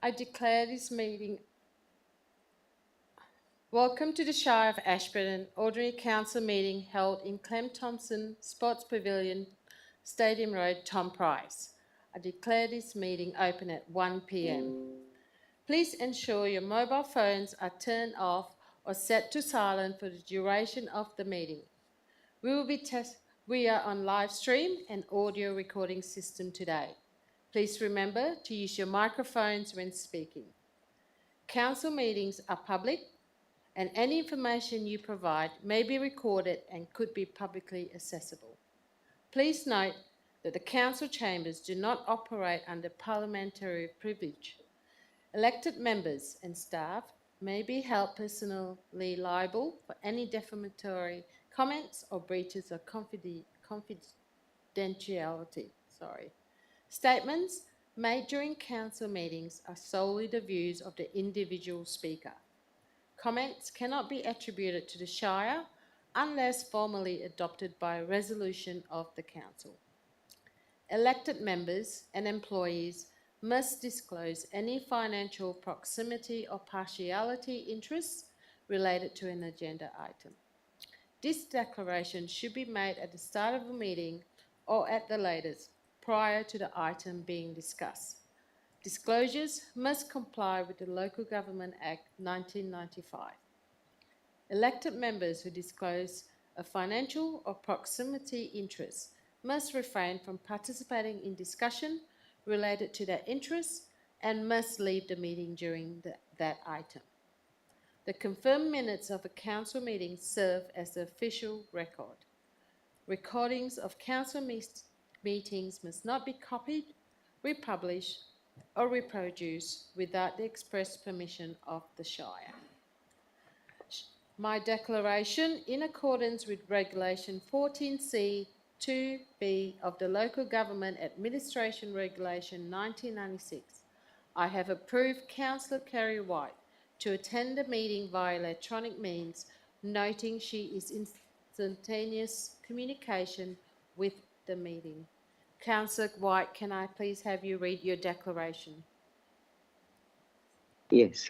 I declare this meeting. Welcome to the Shire of Ashburton Ordinary Council meeting held in Clem Thompson Sports Pavilion, Stadium Road, Tom Price. I declare this meeting open at 1 p.m. Please ensure your mobile phones are turned off or set to silent for the duration of the meeting. We are on live stream and audio recording system today. Please remember to use your microphones when speaking. Council meetings are public and any information you provide may be recorded and could be publicly accessible. Please note that the council chambers do not operate under parliamentary privilege. Elected members and staff may be held personally liable for any defamatory comments or breaches of confidentiality. Statements made during council meetings are solely the views of the individual speaker. Comments cannot be attributed to the Shire unless formally adopted by resolution of the council. Elected members and employees must disclose any financial proximity or partiality interests related to an agenda item. This declaration should be made at the start of a meeting or at the latest prior to the item being discussed. Disclosures must comply with the Local Government Act 1995. Elected members who disclose a financial or proximity interest must refrain from participating in discussion related to their interests and must leave the meeting during that item. The confirmed minutes of a council meeting serve as the official record. Recordings of council meetings must not be copied, republished, or reproduced without the express permission of the Shire. My declaration, in accordance with Regulation 14C 2B of the Local Government Administration Regulation 1996, I have approved Councillor Kerry White to attend the meeting via electronic means, noting she is in instantaneous communication with the meeting. Councillor White, can I please have you read your declaration? Yes.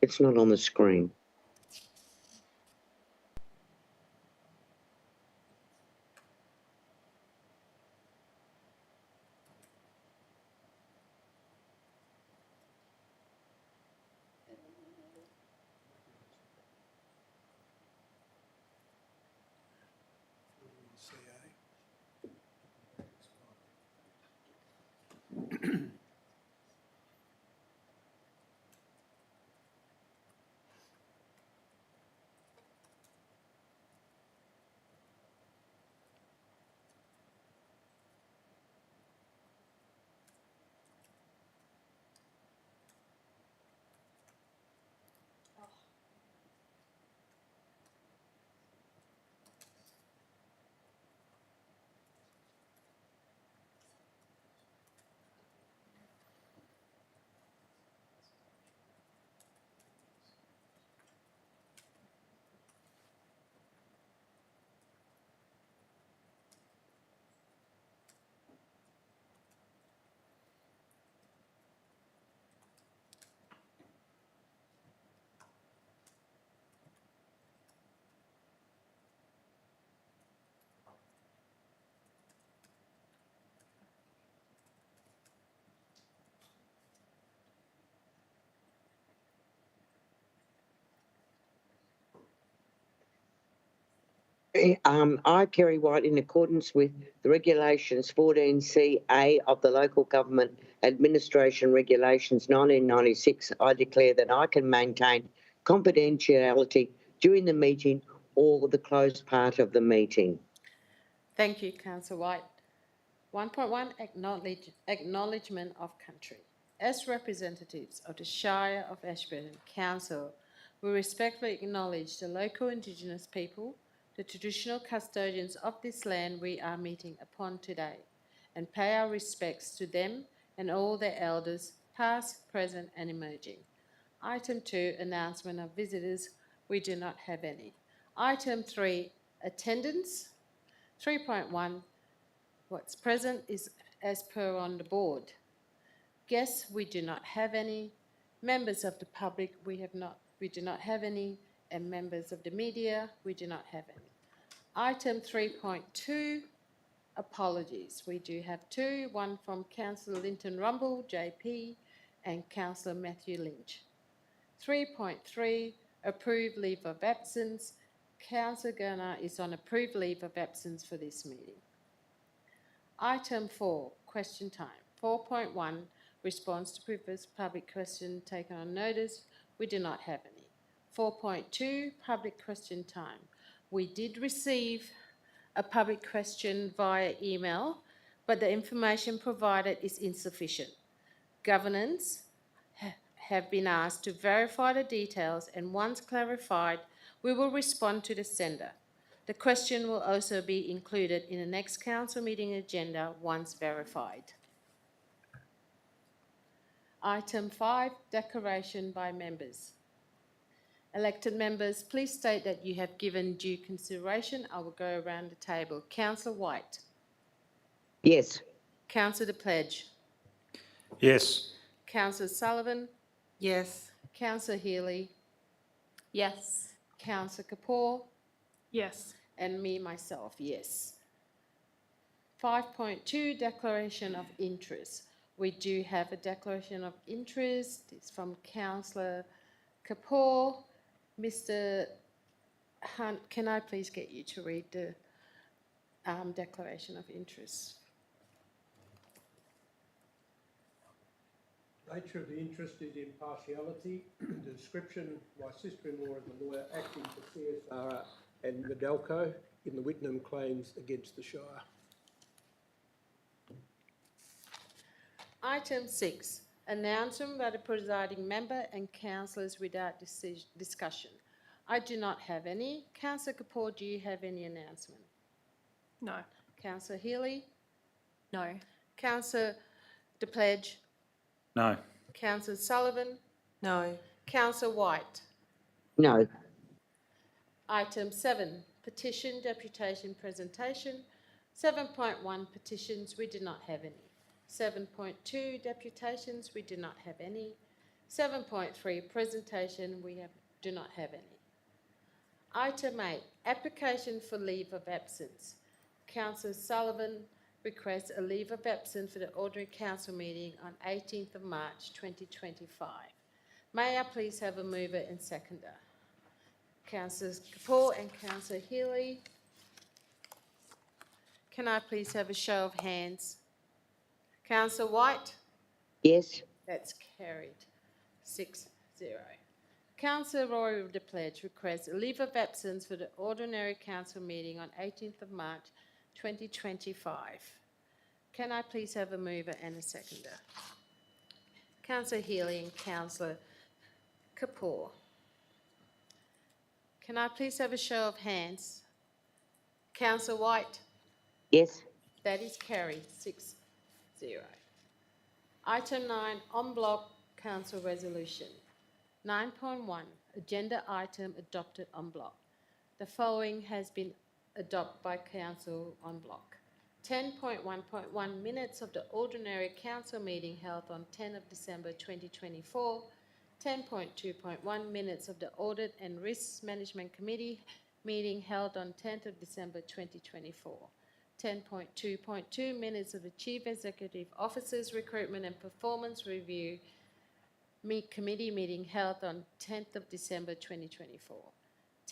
It's not on the screen. I, Kerry White, in accordance with the Regulations 14CA of the Local Government Administration Regulations 1996, I declare that I can maintain confidentiality during the meeting or the closed part of the meeting. Thank you, Councillor White. 1.1 Acknowledgement of Country. As representatives of the Shire of Ashburton Council, we respectfully acknowledge the local Indigenous people, the traditional custodians of this land we are meeting upon today, and pay our respects to them and all their elders, past, present and emerging. Item 2, Announcement of Visitors. We do not have any. Item 3, Attendance. 3.1, what's present is as per on the board. Guests, we do not have any. Members of the public, we do not have any. And members of the media, we do not have any. Item 3.2, apologies. We do have two, one from Councillor Linton Rumble, JP, and Councillor Matthew Lynch. 3.3, approved leave of absence. Councillor Gurner is on approved leave of absence for this meeting. Item 4, question time. 4.1, response to previous public question taken on notice. We do not have any. 4.2, public question time. We did receive a public question via email, but the information provided is insufficient. Governance have been asked to verify the details, and once clarified, we will respond to the sender. The question will also be included in the next council meeting agenda once verified. Item 5, declaration by members. Elected members, please state that you have given due consideration. I will go around the table. Councillor White. Yes. Councillor De Pledge. Yes. Councillor Sullivan. Yes. Councillor Healy. Yes. Councillor Kapoor. Yes. And me, myself, yes. 5.2, declaration of interest. We do have a declaration of interest. It's from Councillor Kapoor. Mr. Hunt, can I please get you to read the declaration of interest? Nature of the interest is impartiality. The description, my sister-in-law is a lawyer acting for CSR and Nadelco in the Whitnam claims against the Shire. Item 6, announcement by the presiding member and councillors without discussion. I do not have any. Councillor Kapoor, do you have any announcement? No. Councillor Healy? No. Councillor De Pledge? No. Councillor Sullivan? No. Councillor White? No. Item 7, petition deputation presentation. 7.1, petitions, we do not have any. 7.2, deputations, we do not have any. 7.3, presentation, we do not have any. Item 8, application for leave of absence. Councillor Sullivan requests a leave of absence for the ordinary council meeting on 18th of March 2025. May I please have a mover and seconder? Councillor Kapoor and Councillor Healy. Can I please have a show of hands? Councillor White? Yes. That's carried. 6-0. Councillor Rory De Pledge requests a leave of absence for the ordinary council meeting on 18th of March 2025. Can I please have a mover and a seconder? Councillor Healy and Councillor Kapoor. Can I please have a show of hands? Councillor White? Yes. That is carried, 6-0. Item 9, en bloc council resolution. 9.1, agenda item adopted en bloc. The following has been adopted by council en bloc. 10.1.1, minutes of the ordinary council meeting held on 10th of December 2024. 10.2.1, minutes of the Audit and Risk Management Committee meeting held on 10th of December 2024. 10.2.2, minutes of the Chief Executive Officer's Recruitment and Performance Review Committee meeting held on 10th of December 2024.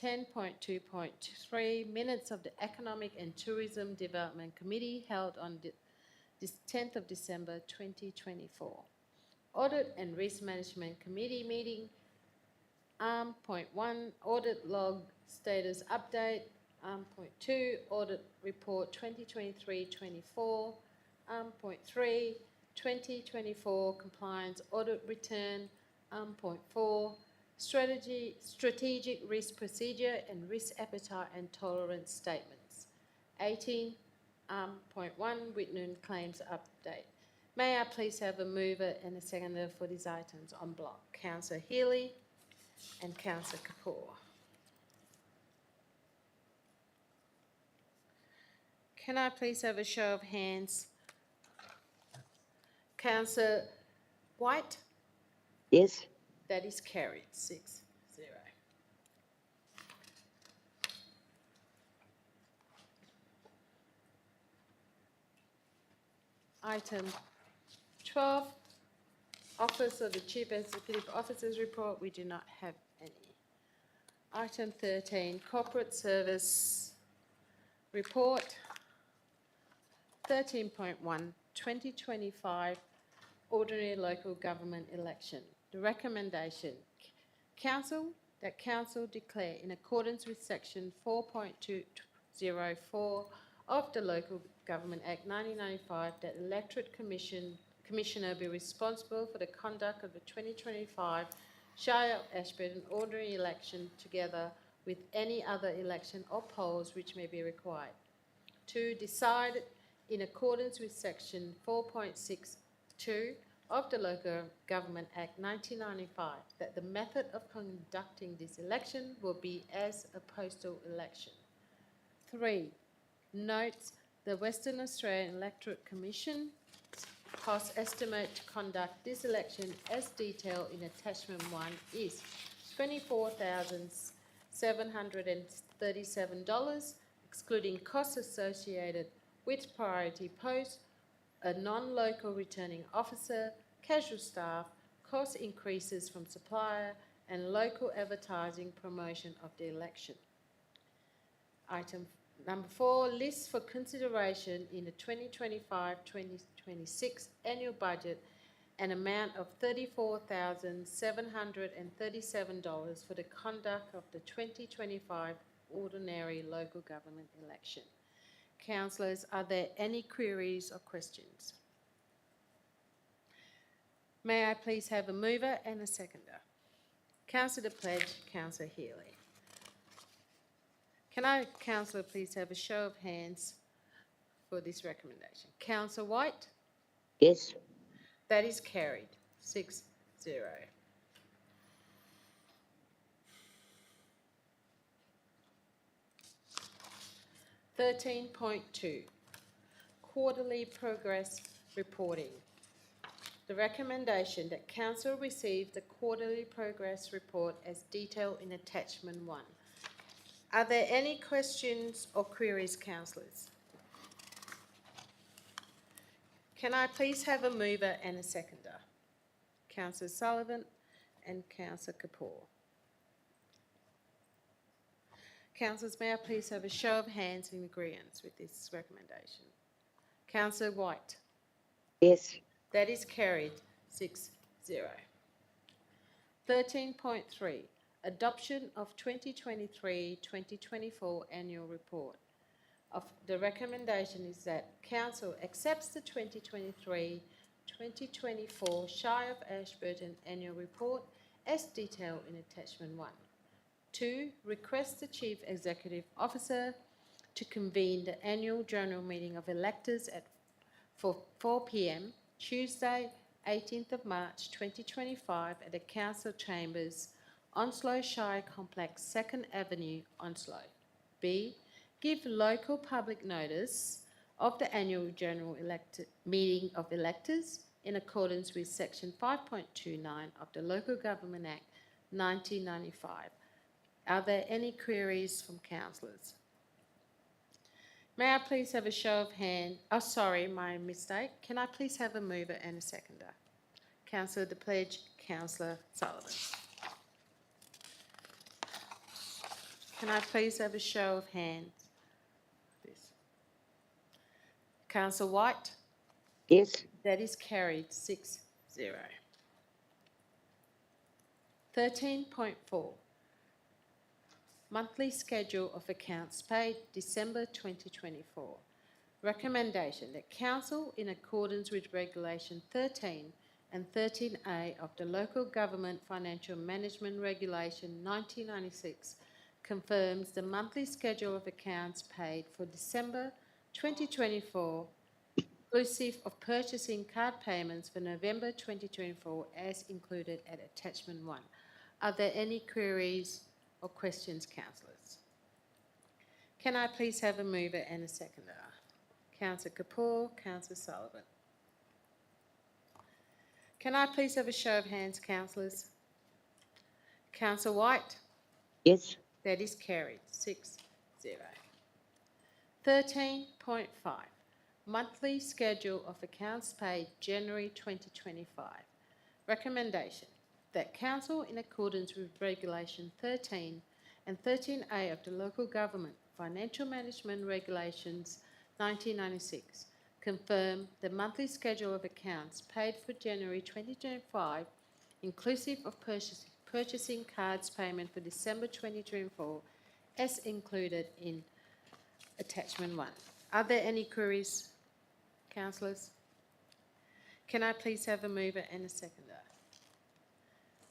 10.2.3, minutes of the Economic and Tourism Development Committee held on the 10th of December 2024. Audit and Risk Management Committee meeting. Point 1, audit log status update. Point 2, audit report 2023-24. Point 3, 2024 compliance audit return. Point 4, strategic risk procedure and risk appetite and tolerance statements. 18.1, Whitnam claims update. May I please have a mover and a seconder for these items en bloc? Councillor Healy and Councillor Kapoor. Can I please have a show of hands? Councillor White? Yes. That is carried, 6-0. Item 12, Office of the Chief Executive Officer's Report. We do not have any. Item 13, Corporate Service Report. 13.1, 2025 Ordinary Local Government Election. The recommendation, Council declare in accordance with Section 4.204 of the Local Government Act 1995 that Electorate Commissioner be responsible for the conduct of the 2025 Shire of Ashburton ordinary election together with any other election or polls which may be required. 2. Decide in accordance with Section 4.62 of the Local Government Act 1995 that the method of conducting this election will be as a postal election. 3. Notes the Western Australian Electorate Commission cost estimate to conduct this election as detailed in Attachment 1 is $24,737, excluding costs associated with priority post, a non-local returning officer, casual staff, cost increases from supplier, and local advertising promotion of the election. Item number 4, list for consideration in the 2025-2026 annual budget an amount of $34,737 for the conduct of the 2025 ordinary local government election. Councillors, are there any queries or questions? May I please have a mover and a seconder? Councillor Pledge, Councillor Healy. Can I, Councillor, please have a show of hands for this recommendation? Councillor White? Yes. That is carried, 6-0. 13.2, quarterly progress reporting. The recommendation that Council receive the quarterly progress report as detailed in Attachment 1. Are there any questions or queries, councillors? Can I please have a mover and a seconder? Councillor Sullivan and Councillor Kapoor. Councillors, may I please have a show of hands in agreement with this recommendation? Councillor White? Yes. That is carried, 6-0. 13.3, adoption of 2023-2024 annual report. The recommendation is that Council accepts the 2023-2024 Shire of Ashburton annual report as detailed in Attachment 1. 2. Request the Chief Executive Officer to convene the annual general meeting of electors for 4 p.m. Tuesday, 18th of March 2025 at the Council Chambers, Onslow Shire Complex, 2nd Avenue, Onslow. B. Give local public notice of the annual general meeting of electors in accordance with Section 5.29 of the Local Government Act 1995. Are there any queries from councillors? May I please have a show of hands? Oh, sorry, my mistake. Can I please have a mover and a seconder? Councillor De Pledge, Councillor Sullivan. Can I please have a show of hands? Councillor White? Yes. That is carried, 6-0. 13.4. Monthly schedule of accounts paid December 2024. Recommendation that Council, in accordance with Regulation 13 and 13A of the Local Government Financial Management Regulation 1996, confirms the monthly schedule of accounts paid for December 2024, inclusive of purchasing card payments for November 2024 as included at Attachment 1. Are there any queries or questions, councillors? Can I please have a mover and a seconder? Councillor Kapoor, Councillor Sullivan. Can I please have a show of hands, councillors? Councillor White? Yes. That is carried, 6-0. 13.5, monthly schedule of accounts paid January 2025. Recommendation that Council, in accordance with Regulation 13 and 13A of the Local Government Financial Management Regulations 1996, confirm the monthly schedule of accounts paid for January 2025, inclusive of purchasing cards payment for December 2024, as included in Attachment 1. Are there any queries, councillors? Can I please have a mover and a seconder?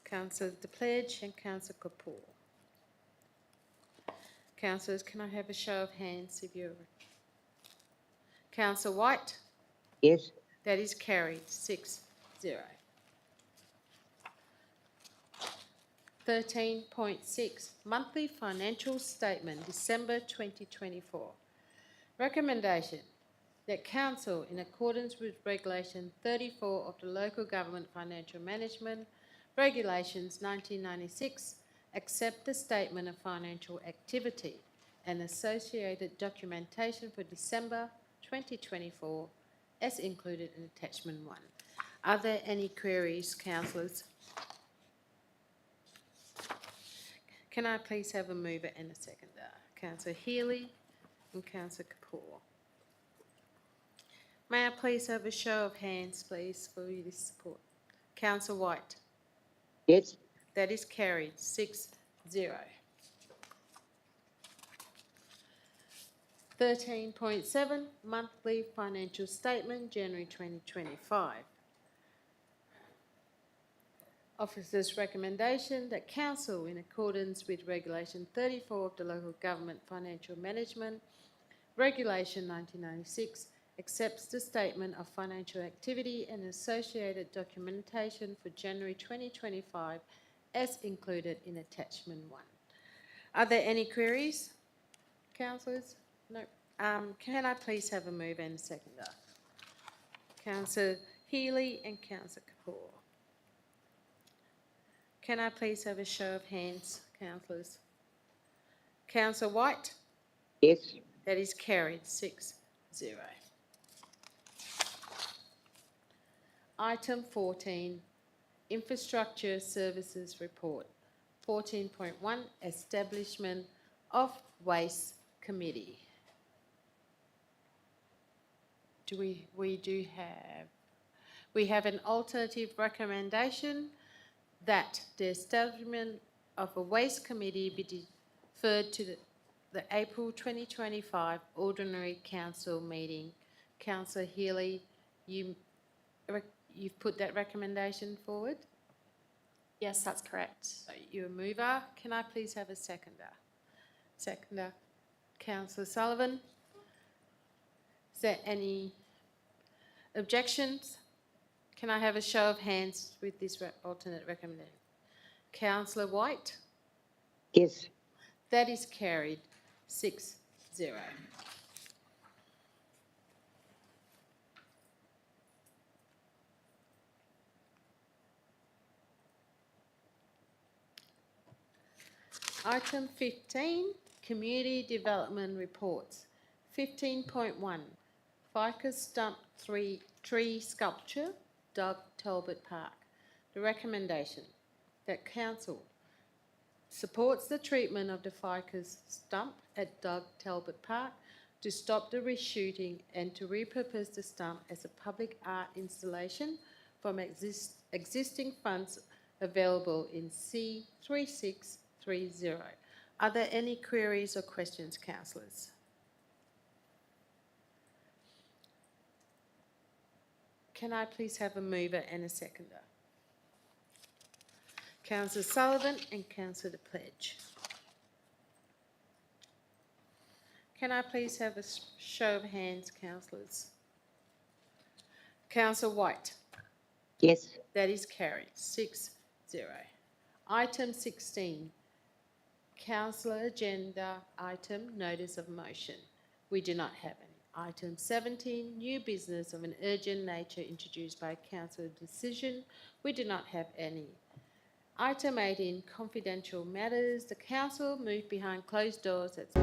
Councillor De Pledge and Councillor Kapoor. Councillors, can I have a show of hands if you're... Councillor White? Yes. That is carried, 6-0. 13.6, monthly financial statement, December 2024. Recommendation that Council, in accordance with Regulation 34 of the Local Government Financial Management Regulations 1996, accept the statement of financial activity and associated documentation for December 2024 as included in Attachment 1. Are there any queries, councillors? Can I please have a mover and a seconder? Councillor Healy and Councillor Kapoor. May I please have a show of hands, please, for this support? Councillor White. Yes. That is carried, 6-0. 13.7, monthly financial statement, January 2025. Officer's recommendation that Council, in accordance with Regulation 34 of the Local Government Financial Management Regulation 1996, accepts the statement of financial activity and associated documentation for January 2025 as included in Attachment 1. Are there any queries, councillors? No. Can I please have a mover and a seconder? Councillor Healy and Councillor Kapoor. Can I please have a show of hands, councillors? Councillor White? Yes. That is carried, 6-0. Item 14, Infrastructure Services Report. 14.1, Establishment of Waste Committee. We have an alternative recommendation that the establishment of a waste committee be deferred to the April 2025 Ordinary Council meeting. Councillor Healy, you've put that recommendation forward? Yes, that's correct. You're a mover. Can I please have a seconder? Seconder. Councillor Sullivan. Is there any objections? Can I have a show of hands with this alternate recommendation? Councillor White? Yes. That is carried, 6-0. Item 15, Community Development Reports. 15.1, Ficus Stump Tree Sculpture, Doug Talbot Park. The recommendation that Council supports the treatment of the ficus stump at Doug Talbot Park to stop the reshooting and to repurpose the stump as a public art installation from existing funds available in C3630. Are there any queries or questions, councillors? Can I please have a mover and a seconder? Councillor Sullivan and Councillor De Pledge. Can I please have a show of hands, councillors? Councillor White. Yes. That is carried, 6-0. Item 16, Councillor agenda item, notice of motion. We do not have any. Item 17, new business of an urgent nature introduced by council decision. We do not have any. Item 18, confidential matters. The council moved behind closed doors at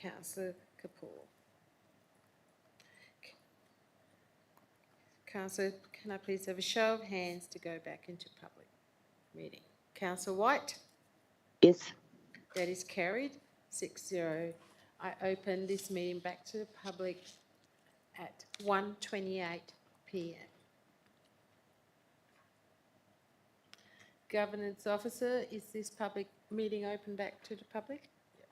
Councillor Kapoor. Councillor, can I please have a show of hands to go back into public meeting? Councillor White? Yes. That is carried, 6-0. I open this meeting back to the public at 1:28 p.m. Governance Officer, is this public meeting open back to the public? Yep.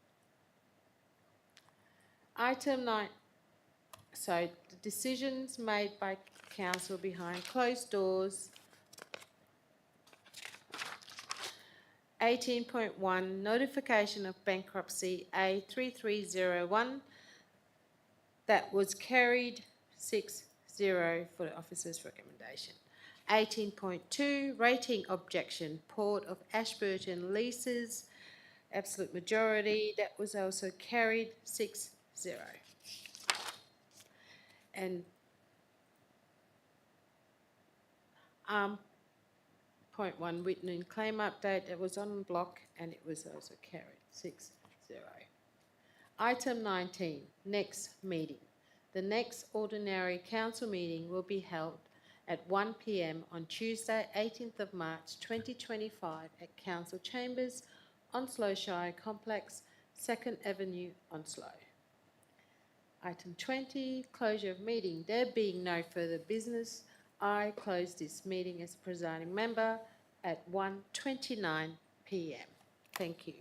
Item 9. So the decisions made by council behind closed doors. 18.1 Notification of bankruptcy A3301. That was carried 6-0 for the officer's recommendation. 18.2 Rating objection Port of Ashburton leases. Absolute majority. That was also carried 6-0. And point 1 written claim update, that was on block and it was also carried 6-0. Item 19, next meeting. The next ordinary council meeting will be held at 1 p.m. on Tuesday, 18th of March 2025 at Council Chambers, Onslow Shire Complex, 2nd Avenue, Onslow. Item 20, closure of meeting. There being no further business, I close this meeting as presiding member at 1:29 p.m. Thank you.